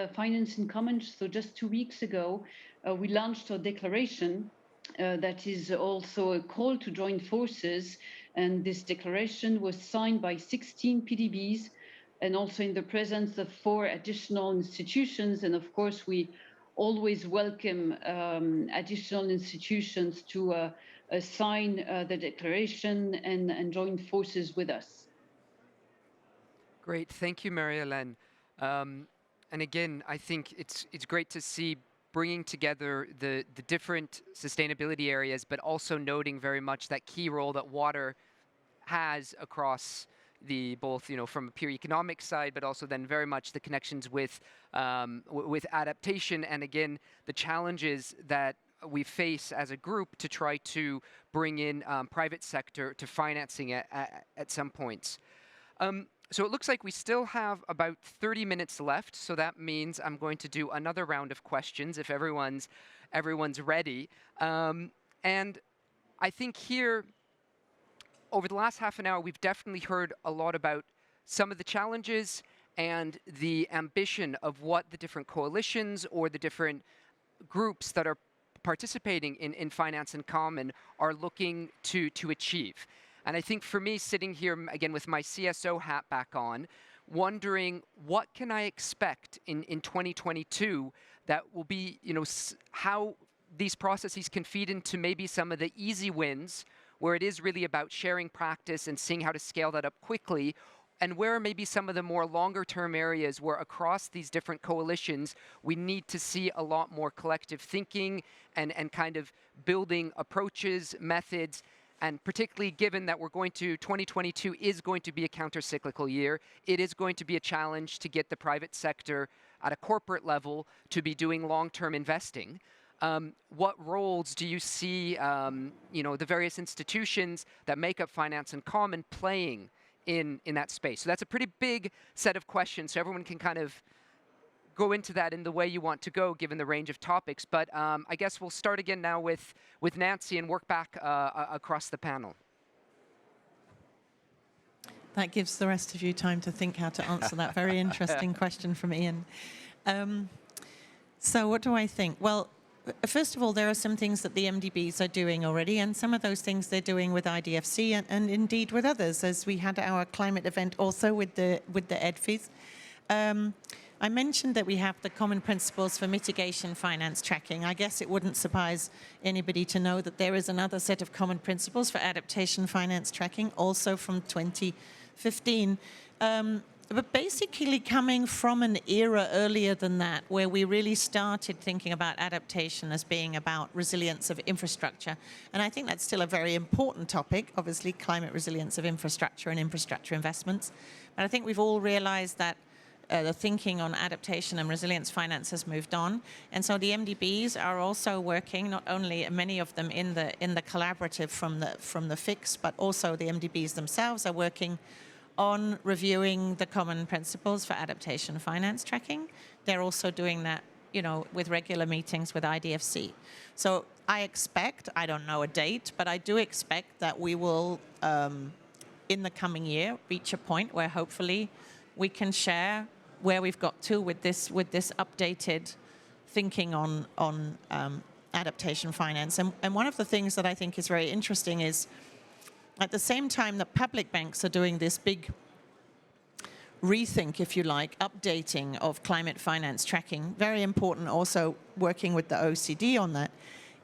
Finance in Common. So just 2 weeks ago, we launched a declaration that is also a call to join forces. And this declaration was signed by 16 PDBs and also in the presence of 4 additional institutions. And of course, we always welcome additional institutions to sign the declaration and join forces with us. Great, thank you, Marie-Hélène. And again, I think it's great to see bringing together the different sustainability areas, but also noting very much that key role that water has across the both, from a pure economic side, but also then very much the connections with adaptation, and again, the challenges that we face as a group to try to bring in private sector to financing at some points. So it looks like we still have about 30 minutes left, so that means I'm going to do another round of questions if everyone's ready. And I think here, over the last half an hour, we've definitely heard a lot about some of the challenges and the ambition of what the different coalitions or the different groups that are participating in Finance in Common are looking to achieve. And I think for me, sitting here, again, with my CSO hat back on, wondering what can I expect in 2022 that will be, how these processes can feed into maybe some of the easy wins, where it is really about sharing practice and seeing how to scale that up quickly, and where maybe some of the more longer-term areas where across these different coalitions, we need to see a lot more collective thinking and kind of building approaches, methods, and particularly given that 2022 is going to be a counter-cyclical year, it is going to be a challenge to get the private sector at a corporate level to be doing long-term investing. What roles do you see, the various institutions that make up Finance in Common playing in that space? So that's a pretty big set of questions, so everyone can kind of go into that in the way you want to go, given the range of topics. But I guess we'll start again now with Nancy and work back across the panel. That gives the rest of you time to think how to answer that very interesting question from Ian. So what do I think? Well, first of all, there are some things that the MDBs are doing already, and some of those things they're doing with IDFC and indeed with others, as we had our climate event also with the EDFIs. I mentioned that we have the common principles for mitigation finance tracking. I guess it wouldn't surprise anybody to know that there is another set of common principles for adaptation finance tracking, also from 2015. But basically coming from an era earlier than that, where we really started thinking about adaptation as being about resilience of infrastructure. And I think that's still a very important topic, obviously climate resilience of infrastructure and infrastructure investments. But I think we've all realized that the thinking on adaptation and resilience finance has moved on. And so the MDBs are also working, not only many of them in the collaborative from the FICS, but also the MDBs themselves are working on reviewing the common principles for adaptation finance tracking. They're also doing that, with regular meetings with IDFC. So I expect, I don't know a date, but I do expect that we will, in the coming year, reach a point where hopefully we can share where we've got to with this updated thinking on adaptation finance. And one of the things that I think is very interesting is, at the same time that public banks are doing this big rethink, if you like, updating of climate finance tracking, very important also working with the OECD on that,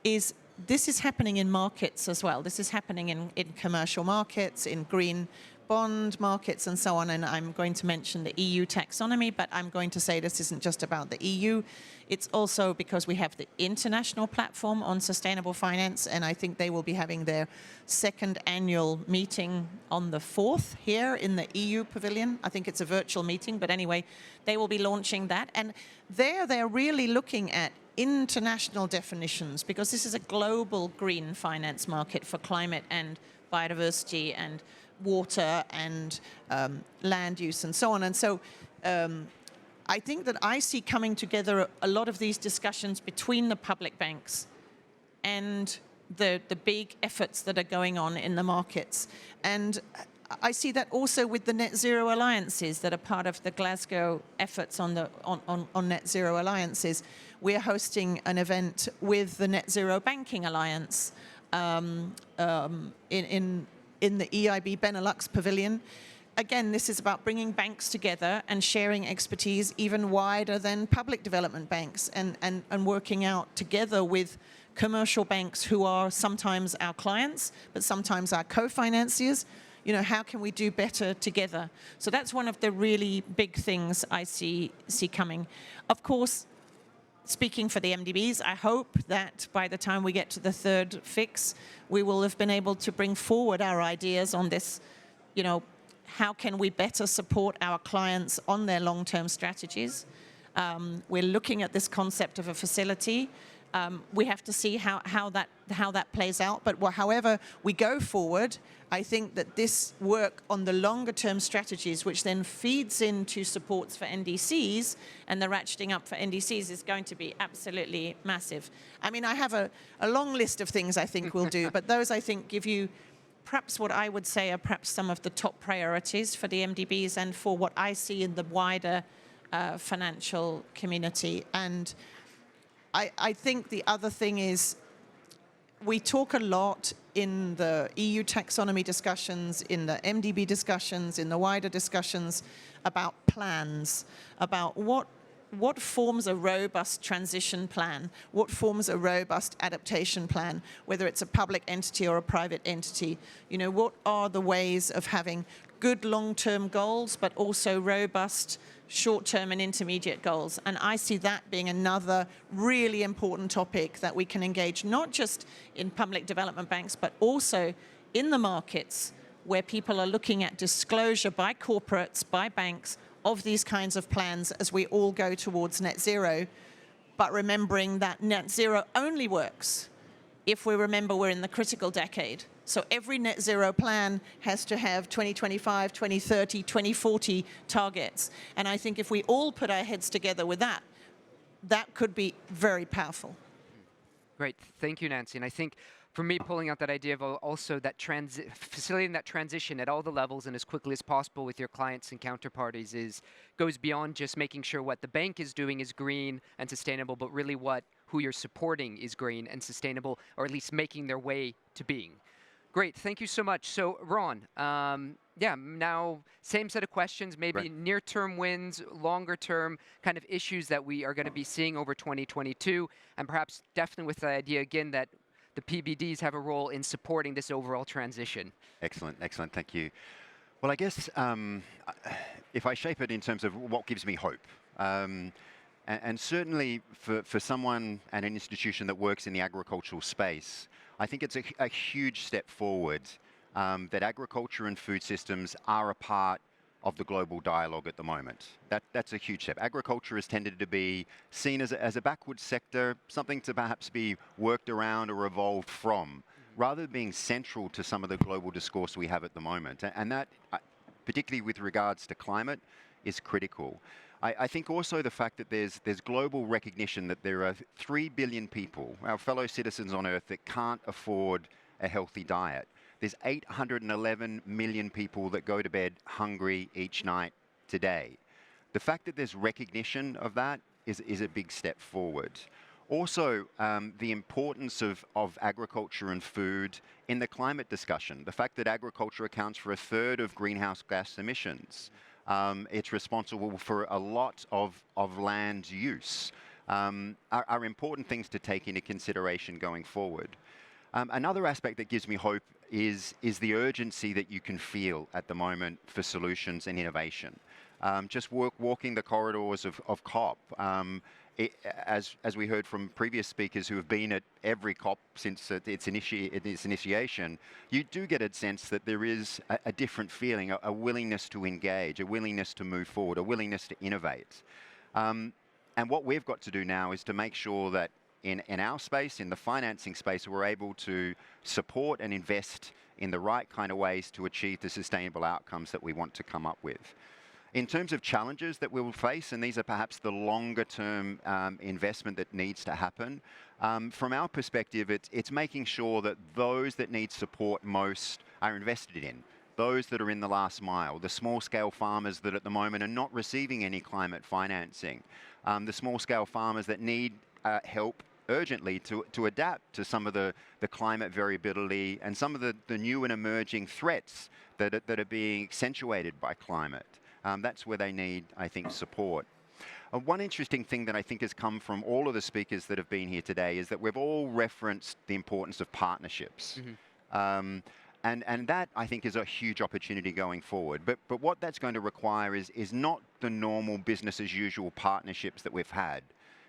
is this is happening in markets as well. This is happening in commercial markets, in green bond markets and so on, and I'm going to mention the EU taxonomy, but I'm going to say this isn't just about the EU. It's also because we have the international platform on sustainable finance, and I think they will be having their second annual meeting on the 4th here in the EU pavilion. I think it's a virtual meeting, but anyway, they will be launching that. And they're really looking at international definitions, because this is a global green finance market for climate and biodiversity and water and land use and so on. And so I think that I see coming together a lot of these discussions between the public banks and the big efforts that are going on in the markets. And I see that also with the net zero alliances that are part of the Glasgow efforts on net zero alliances. We're hosting an event with the Net Zero Banking Alliance in the EIB Benelux Pavilion. Again, this is about bringing banks together and sharing expertise even wider than public development banks, and working out together with commercial banks who are sometimes our clients, but sometimes our co-financiers. How can we do better together? So that's one of the really big things I see coming. Of course, speaking for the MDBs, I hope that by the time we get to the third FICS, we will have been able to bring forward our ideas on this, how can we better support our clients on their long-term strategies? We're looking at this concept of a facility. We have to see how that plays out. But however we go forward, I think that this work on the longer-term strategies, which then feeds into supports for NDCs and the ratcheting up for NDCs, is going to be absolutely massive. I mean, I have a long list of things I think we'll do, but those I think give you perhaps what I would say are perhaps some of the top priorities for the MDBs and for what I see in the wider financial community. And I think the other thing is, we talk a lot in the EU taxonomy discussions, in the MDB discussions, in the wider discussions about plans, about what forms a robust transition plan, what forms a robust adaptation plan, whether it's a public entity or a private entity. What are the ways of having good long-term goals, but also robust short-term and intermediate goals? And I see that being another really important topic that we can engage, not just in public development banks, but also in the markets where people are looking at disclosure by corporates, by banks, of these kinds of plans as we all go towards net zero, but remembering that net zero only works if we remember we're in the critical decade. So every net zero plan has to have 2025, 2030, 2040 targets. And I think if we all put our heads together with that, that could be very powerful. Great. Thank you, Nancy. And I think for me, pulling out that idea of also that facilitating that transition at all the levels and as quickly as possible with your clients and counterparties goes beyond just making sure what the bank is doing is green and sustainable, but really who you're supporting is green and sustainable, or at least making their way to being. Great. Thank you so much. So, Ron, now same set of questions, maybe near-term wins, longer-term kind of issues that we are going to be seeing over 2022, and perhaps definitely with the idea again that the PBDs have a role in supporting this overall transition. Excellent, excellent, thank you. Well, I guess if I shape it in terms of what gives me hope, and certainly for someone and an institution that works in the agricultural space, I think it's a huge step forward that agriculture and food systems are a part of the global dialogue at the moment. That's a huge step. Agriculture has tended to be seen as a backward sector, something to perhaps be worked around or evolved from, rather than being central to some of the global discourse we have at the moment. And that, particularly with regards to climate, is critical. I think also the fact that there's global recognition that there are 3 billion people, our fellow citizens on Earth, that can't afford a healthy diet. There's 811 million people that go to bed hungry each night today. The fact that there's recognition of that is a big step forward. Also, the importance of agriculture and food in the climate discussion. The fact that agriculture accounts for 1/3 of greenhouse gas emissions. It's responsible for a lot of land use. Are important things to take into consideration going forward. Another aspect that gives me hope is the urgency that you can feel at the moment for solutions and innovation. Just walking the corridors of COP, as we heard from previous speakers who have been at every COP since its initiation, you do get a sense that there is a different feeling, a willingness to engage, a willingness to move forward, a willingness to innovate. And what we've got to do now is to make sure that in our space, in the financing space, we're able to support and invest in the right kind of ways to achieve the sustainable outcomes that we want to come up with. In terms of challenges that we will face, and these are perhaps the longer term investment that needs to happen, from our perspective, it's making sure that those that need support most are invested in. those that are in the last mile, the small-scale farmers that at the moment are not receiving any climate financing, the small-scale farmers that need help urgently to adapt to some of the climate variability and some of the new and emerging threats that are being accentuated by climate. That's where they need, I think, support. One interesting thing that I think has come from all of the speakers that have been here today is that we've all referenced the importance of partnerships. Mm-hmm. And that, I think, is a huge opportunity going forward. But what that's going to require is not the normal business as usual partnerships that we've had.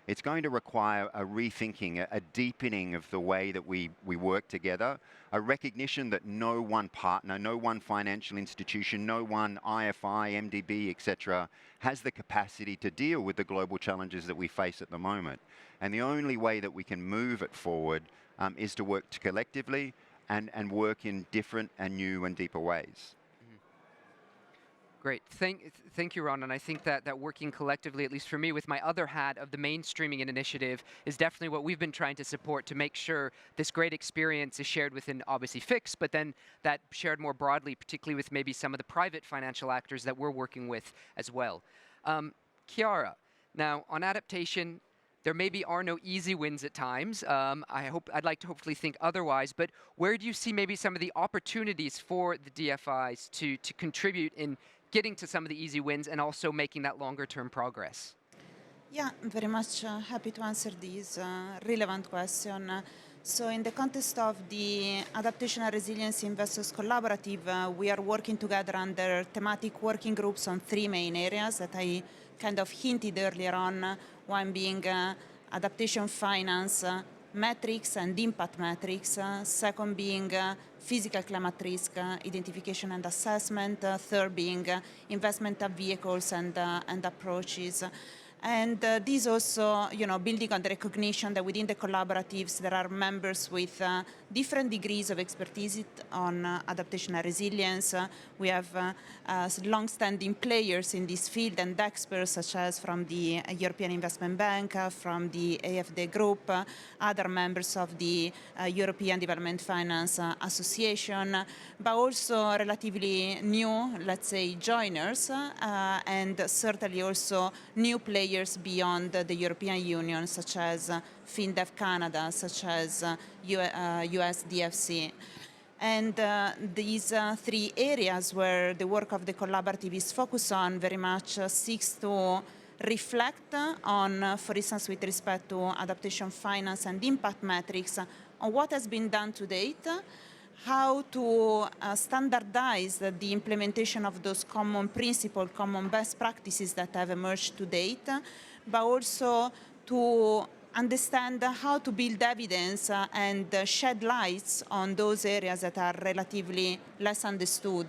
It's going to require a rethinking, a deepening of the way that we work together, a recognition that no one partner, no one financial institution, no one IFI, MDB, etc., has the capacity to deal with the global challenges that we face at the moment. And the only way that we can move it forward is to work collectively and work in different and new and deeper ways. Great. Thank you, Ron. And I think that working collectively, at least for me, with my other hat of the mainstreaming initiative, is definitely what we've been trying to support to make sure this great experience is shared within, obviously, FICS, but then that shared more broadly, particularly with maybe some of the private financial actors that we're working with as well. Chiara, now on adaptation, there maybe are no easy wins at times. I'd like to hopefully think otherwise, but where do you see maybe some of the opportunities for the DFIs to contribute in getting to some of the easy wins and also making that longer term progress? Yeah, very much happy to answer this relevant question. So in the context of the Adaptation and Resilience Investors Collaborative, we are working together under thematic working groups on three main areas that I kind of hinted earlier on, one being adaptation finance, metrics and impact metrics, second being physical climate risk identification and assessment, third being investment of vehicles and approaches. And these also, building on the recognition that within the collaboratives there are members with different degrees of expertise on adaptation and resilience. We have long-standing players in this field and experts such as from the European Investment Bank, from the AFD Group, other members of the European Development Finance Association, but also relatively new, let's say, joiners, and certainly also new players beyond the European Union, such as FinDev Canada, such as US DFC. And these three areas where the work of the collaborative is focused on very much seeks to reflect on, for instance, with respect to adaptation finance and impact metrics, on what has been done to date, how to standardize the implementation of those common principles, common best practices that have emerged to date, but also to understand how to build evidence and shed lights on those areas that are relatively less understood,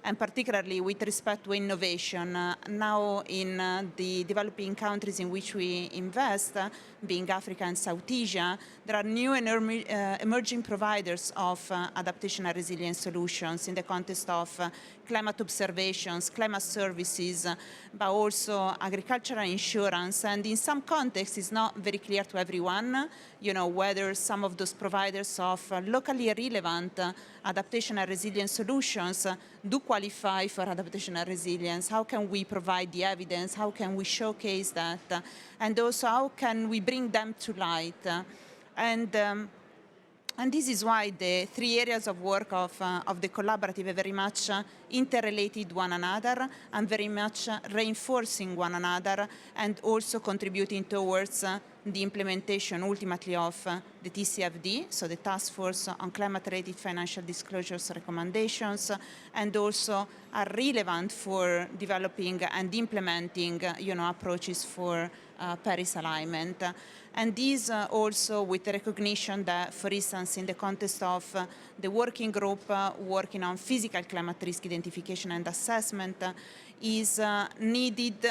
and particularly with respect to innovation. Now in the developing countries in which we invest, being Africa and South Asia, there are new and emerging providers of adaptation and resilience solutions in the context of climate observations, climate services, but also agricultural insurance. And in some contexts, it's not very clear to everyone, whether some of those providers of locally relevant adaptation and resilience solutions do qualify for adaptation and resilience. How can we provide the evidence? How can we showcase that? And also, how can we bring them to light? And this is why the three areas of work of the collaborative are very much interrelated one another and very much reinforcing one another, and also contributing towards the implementation ultimately of the TCFD, so the Task Force on Climate-Related Financial Disclosures recommendations, and also are relevant for developing and implementing approaches for Paris alignment. And these also with the recognition that, for instance, in the context of the working group working on physical climate risk identification and assessment, is needed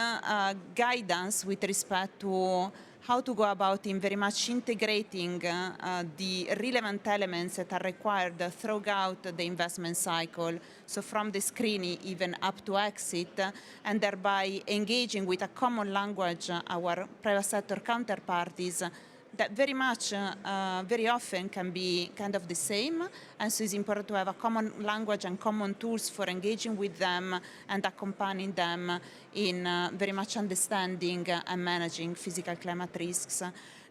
guidance with respect to how to go about in very much integrating the relevant elements that are required throughout the investment cycle, so from the screening even up to exit, and thereby engaging with a common language our private sector counterparties that very often can be kind of the same, and so it's important to have a common language and common tools for engaging with them and accompanying them in very much understanding and managing physical climate risks.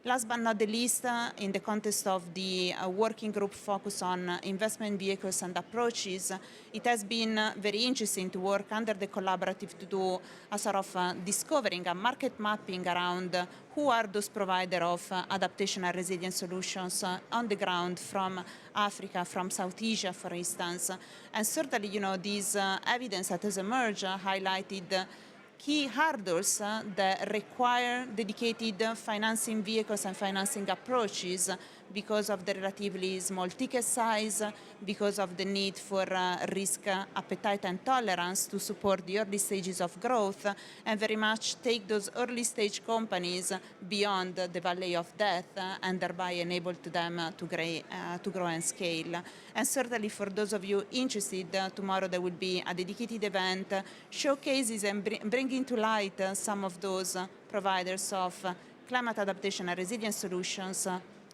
Last but not the least, in the context of the working group focus on investment vehicles and approaches, it has been very interesting to work under the collaborative to do a sort of discovering a market mapping around who are those providers of adaptation and resilience solutions on the ground from Africa, from South Asia, for instance. And certainly, this evidence that has emerged highlighted key hurdles that require dedicated financing vehicles and financing approaches because of the relatively small ticket size, because of the need for risk appetite and tolerance to support the early stages of growth, and very much take those early stage companies beyond the valley of death and thereby enable them to grow and scale. And certainly for those of you interested, tomorrow there will be a dedicated event, showcases and bringing to light some of those providers of climate adaptation and resilience solutions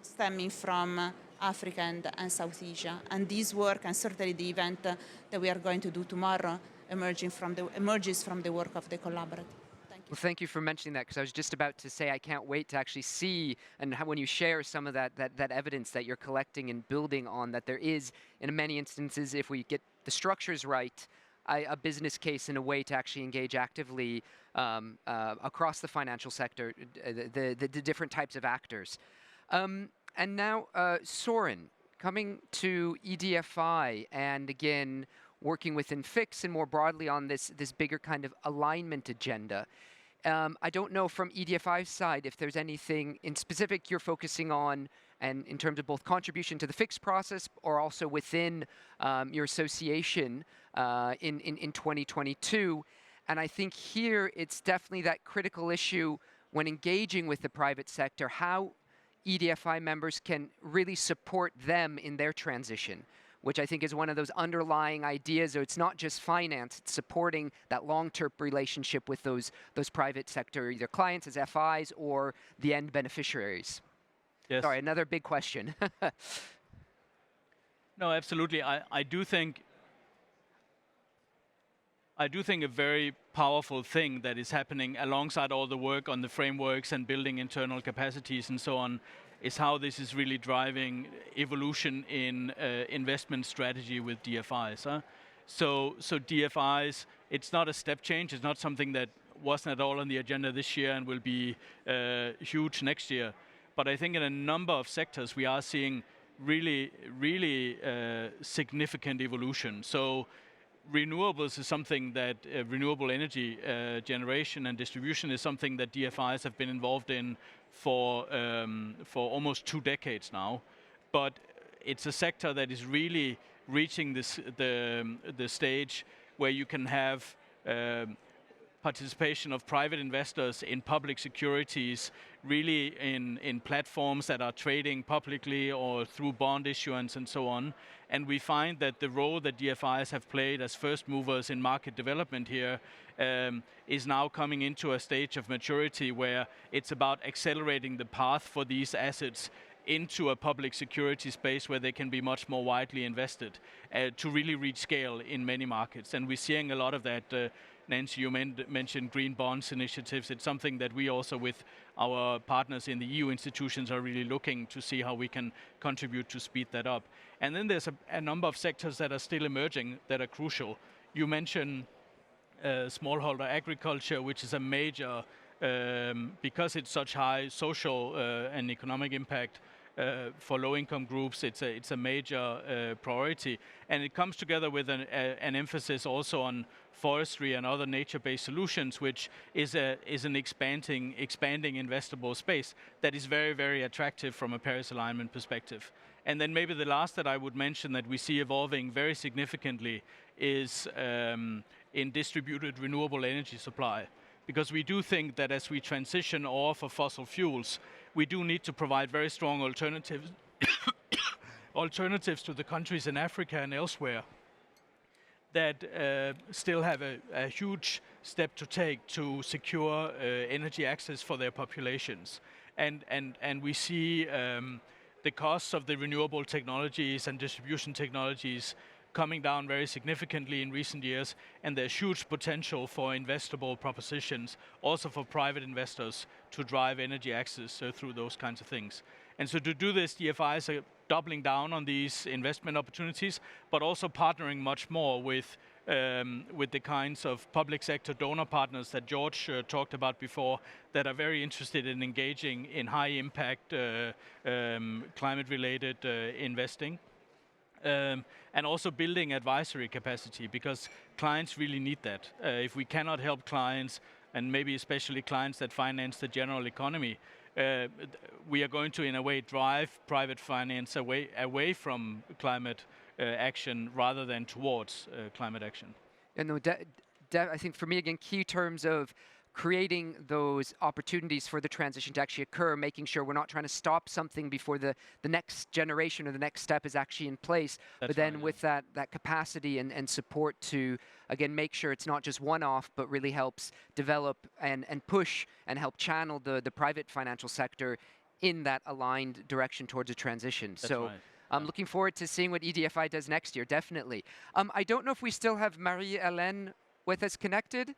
stemming from Africa and South Asia. And this work, and certainly the event that we are going to do tomorrow, emerges from the work of the collaborative. Thank you. Well, thank you for mentioning that, because I was just about to say I can't wait to actually see, and when you share some of that evidence that you're collecting and building on, that there is, in many instances, if we get the structures right, a business case and a way to actually engage actively across the financial sector, the different types of actors. And now, Soren, coming to EDFI, and again, working within FICS and more broadly on this bigger kind of alignment agenda. I don't know from EDFI's side if there's anything in specific you're focusing on, and in terms of both contribution to the FICS process or also within your association in 2022. And I think here it's definitely that critical issue when engaging with the private sector, how EDFI members can really support them in their transition, which I think is one of those underlying ideas. So it's not just finance, it's supporting that long-term relationship with those private sector, either clients as FIs or the end beneficiaries. Yes. Sorry, another big question. No, absolutely. I do think a very powerful thing that is happening alongside all the work on the frameworks and building internal capacities and so on is how this is really driving evolution in investment strategy with DFIs. Huh? So DFIs, it's not a step change. It's not something that wasn't at all on the agenda this year and will be huge next year. But I think in a number of sectors we are seeing really significant evolution. So renewables is something that renewable energy generation and distribution is something that DFIs have been involved in for almost 2 decades now. But it's a sector that is really reaching the stage where you can have participation of private investors in public securities, really in platforms that are trading publicly or through bond issuance and so on. And we find that the role that DFIs have played as first movers in market development here is now coming into a stage of maturity where it's about accelerating the path for these assets into a public security space where they can be much more widely invested to really reach scale in many markets. And we're seeing a lot of that. Nancy, you mentioned green bonds initiatives. It's something that we also, with our partners in the EU institutions, are really looking to see how we can contribute to speed that up. And then there's a number of sectors that are still emerging that are crucial. You mentioned smallholder agriculture, which is a major, because it's such high social and economic impact for low-income groups, it's a major priority. And it comes together with an emphasis also on forestry and other nature-based solutions, which is an expanding investable space that is very, very attractive from a Paris alignment perspective. And then maybe the last that I would mention that we see evolving very significantly is in distributed renewable energy supply. Because we do think that as we transition off of fossil fuels, we do need to provide very strong alternatives to the countries in Africa and elsewhere that still have a huge step to take to secure energy access for their populations. And we see the costs of the renewable technologies and distribution technologies coming down very significantly in recent years, and there's huge potential for investable propositions, also for private investors to drive energy access through those kinds of things. And so to do this, DFIs are doubling down on these investment opportunities, but also partnering much more with the kinds of public sector donor partners that George talked about before, that are very interested in engaging in high impact climate-related investing. And also building advisory capacity, because clients really need that. If we cannot help clients, and maybe especially clients that finance the general economy, we are going to, in a way, drive private finance away from climate action rather than towards climate action. And no, I think for me, again, key terms of creating those opportunities for the transition to actually occur, making sure we're not trying to stop something before the next generation or the next step is actually in place. That's but then right, with that capacity and support to, again, make sure it's not just one-off, but really helps develop and push and help channel the private financial sector in that aligned direction towards a transition. That's so. Right. I'm looking forward to seeing what EDFI does next year, definitely. I don't know if we still have Marie-Hélène with us connected.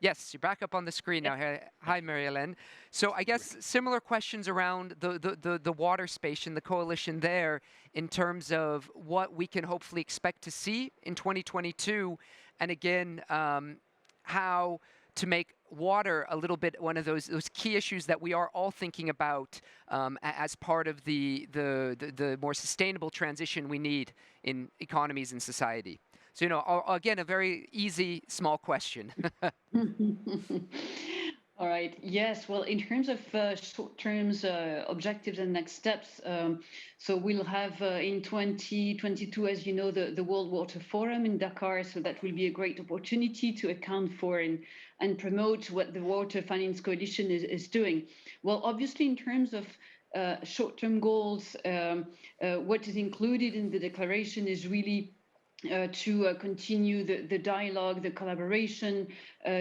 Yes, you're back up on the screen now. Hi, Marie-Hélène. So I guess similar questions around the water space and the coalition there in terms of what we can hopefully expect to see in 2022. And again, how to make water a little bit one of those key issues that we are all thinking about as part of the more sustainable transition we need in economies and society. So, you know, again, a very easy, small question. All right. Yes. Well, in terms of short-term objectives and next steps, so we'll have in 2022, as you know, the World Water Forum in Dakar. So that will be a great opportunity to account for and promote what the Water Finance Coalition is doing. Well, obviously, in terms of short-term goals, what is included in the declaration is really to continue the dialogue, the collaboration,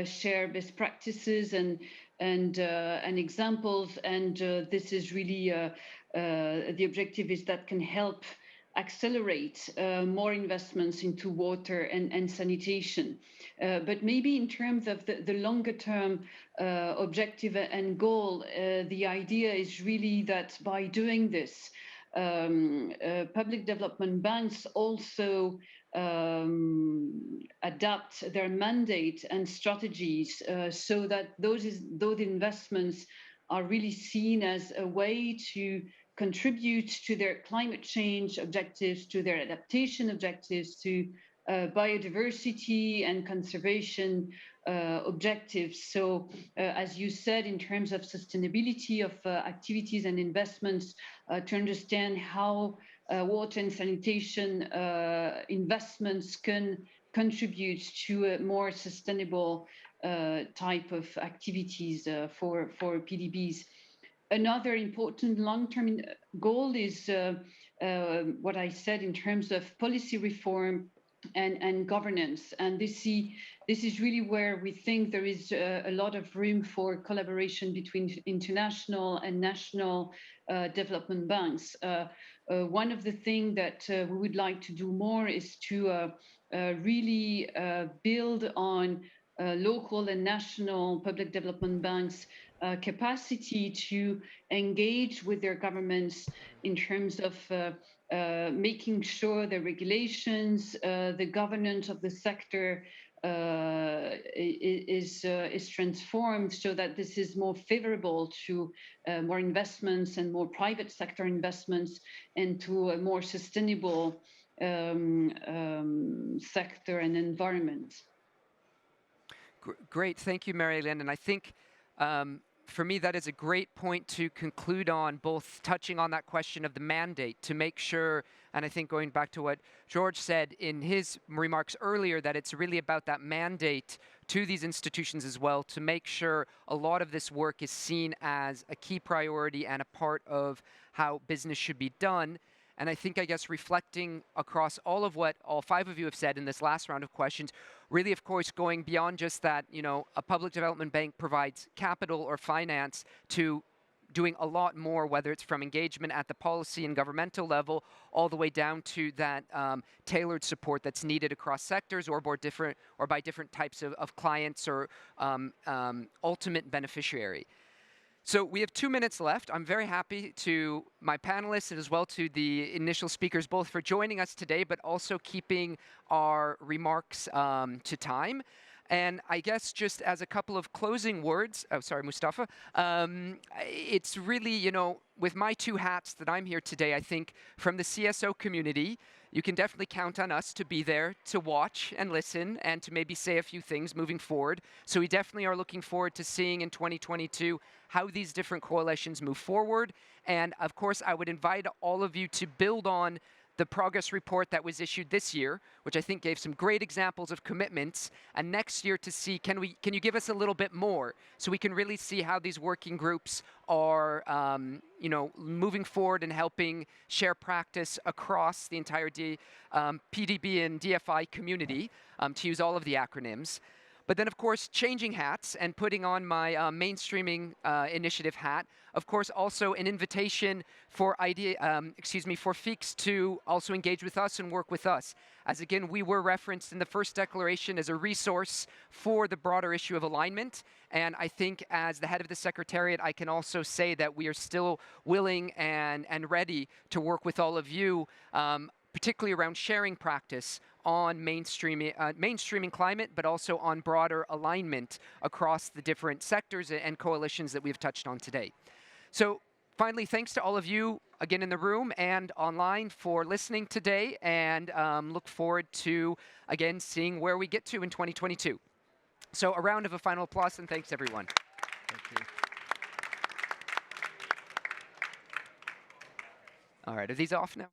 share best practices and examples, and this is really the objective is that can help accelerate more investments into water and sanitation. But maybe in terms of the longer term objective and goal, the idea is really that by doing this, public development banks also adapt their mandate and strategies so that those investments are really seen as a way to contribute to their climate change objectives, to their adaptation objectives, to biodiversity and conservation objectives. So as you said, in terms of sustainability of activities and investments, to understand how water and sanitation investments can contribute to a more sustainable type of activities for PDBs. Another important long-term goal is what I said in terms of policy reform and governance. And this is really where we think there is a lot of room for collaboration between international and national development banks. One of the things that we would like to do more is to really build on local and national public development banks' capacity to engage with their governments in terms of making sure the regulations, the governance of the sector is transformed so that this is more favorable to more investments and more private sector investments and to a more sustainable sector and environment. Great, thank you, Marie-Hélène. And I think for me, that is a great point to conclude on, both touching on that question of the mandate to make sure, and I think going back to what George said in his remarks earlier, that it's really about that mandate to these institutions as well, to make sure a lot of this work is seen as a key priority and a part of how business should be done. And I think, I guess, reflecting across all of what all 5 of you have said in this last round of questions, really, of course, going beyond just that, you know, a public development bank provides capital or finance to doing a lot more, whether it's from engagement at the policy and governmental level, all the way down to that tailored support that's needed across sectors or by different types of clients or ultimate beneficiary. So we have 2 minutes left. I'm very happy to my panelists and as well to the initial speakers, both for joining us today, but also keeping our remarks to time. And I guess just as a couple of closing words, oh, sorry, Mustafa, it's really, you know, with my 2 hats that I'm here today, I think from the CSO community, you can definitely count on us to be there to watch and listen and to maybe say a few things moving forward. So we definitely are looking forward to seeing in 2022 how these different coalitions move forward. And of course, I would invite all of you to build on the progress report that was issued this year, which I think gave some great examples of commitments, and next year to see, can you give us a little bit more so we can really see how these working groups are you know, moving forward and helping share practice across the entire PDB and DFI community, to use all of the acronyms. But then, of course, changing hats and putting on my mainstreaming initiative hat. Of course, also an invitation for for FICS to also engage with us and work with us. As again, we were referenced in the first declaration as a resource for the broader issue of alignment. And I think as the head of the Secretariat, I can also say that we are still willing and ready to work with all of you, particularly around sharing practice on mainstreaming climate, but also on broader alignment across the different sectors and coalitions that we've touched on today. So finally, thanks to all of you, again in the room and online, for listening today, and look forward to, again, seeing where we get to in 2022. So a round of a final applause, and thanks, everyone. Thank you. All right, are these off now?